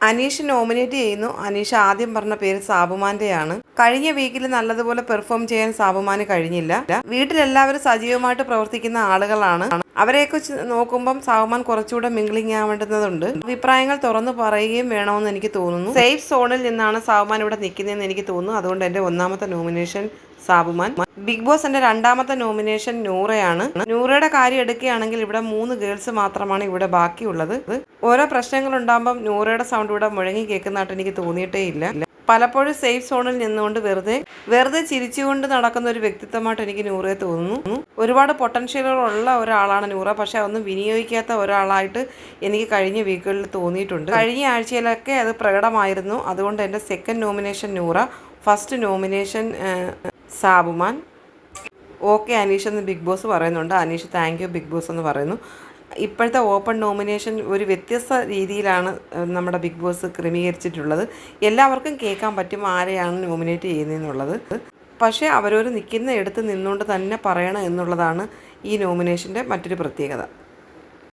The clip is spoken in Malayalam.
അനീഷ് നോമിനേറ്റ് ചെയ്യുന്നു. അനീഷ് ആദ്യം പറഞ്ഞ പേര് സാബുമാന്റെയാണ്. കഴിഞ്ഞ വീക്കിൽ നല്ലതുപോലെ പെർഫോം ചെയ്യാൻ സാബുമാന് കഴിഞ്ഞില്ല. വീട്ടിലെല്ലാവരും സജീവമായിട്ട് പ്രവർത്തിക്കുന്ന ആളുകളാണ്. അവരെയൊക്കെ നോക്കുമ്പം സാബുമാൻ കുറച്ചുകൂടെ മിംഗ്ലിംഗ് ആവേണ്ടുന്നതുണ്ട്. അഭിപ്രായങ്ങൾ തുറന്നു പറയുകയും വേണമെന്ന് എനിക്ക് തോന്നുന്നു. സേഫ് സോണിൽ നിന്നാണ് സാബുമാൻ ഇവിടെ നിൽക്കുന്നതെന്ന് എനിക്ക് തോന്നുന്നു. അതുകൊണ്ട് എൻ്റെ ഒന്നാമത്തെ നോമിനേഷൻ സാബുമാൻ. ബിഗ് ബോസ് എൻ്റെ രണ്ടാമത്തെ നോമിനേഷൻ നൂറയാണ്. നൂറയുടെ കാര്യം എടുക്കുകയാണെങ്കിൽ ഇവിടെ 3 ഗേൾസ് മാത്രമാണ് ഇവിടെ ബാക്കിയുള്ളത്. ഓരോ പ്രശ്നങ്ങൾ ഉണ്ടാകുമ്പം നൂറയുടെ സൗണ്ട് ഇവിടെ മുഴങ്ങി കേൾക്കുന്നതായിട്ട് എനിക്ക് തോന്നിയിട്ടേ ഇല്ല. പലപ്പോഴും സേഫ് സോണിൽ നിന്നുകൊണ്ട് വെറുതെ ചിരിച്ചുകൊണ്ട് നടക്കുന്ന ഒരു വ്യക്തിത്വമായിട്ട് എനിക്ക് നൂറയെ തോന്നുന്നു. ഒരുപാട് പൊട്ടൻഷ്യലുകളുള്ള ഒരാളാണ് നൂറ. പക്ഷെ അതൊന്നും വിനിയോഗിക്കാത്ത ഒരാളായിട്ട് എനിക്ക് കഴിഞ്ഞ വീക്കുകളിൽ തോന്നിയിട്ടുണ്ട്. കഴിഞ്ഞ ആഴ്ചയിലൊക്കെ അത് പ്രകടമായിരുന്നു. അതുകൊണ്ട് എൻ്റെ second nomination Noora, first nomination Sabumon. Okay Aneesh എന്ന് ബിഗ് ബോസ് പറയുന്നുണ്ട്. Aneesh thank you Bigg Boss എന്ന് പറയുന്നു. ഇപ്പോഴത്തെ ഓപ്പൺ നോമിനേഷൻ ഒരു വ്യത്യസ്ത രീതിയിലാണ് നമ്മുടെ ബിഗ് ബോസ് ക്രമീകരിച്ചിട്ടുള്ളത്. എല്ലാവർക്കും കേൾക്കാൻ പറ്റും ആരെയാണ് നോമിനേറ്റ് ചെയ്യുന്നതെന്നുള്ളത്. പക്ഷേ അവരവർ നിൽക്കുന്ന എടുത്ത് നിന്നുകൊണ്ട് തന്നെ പറയണം എന്നുള്ളതാണ് ഈ നോമിനേഷൻ്റെ മറ്റൊരു പ്രത്യേകത.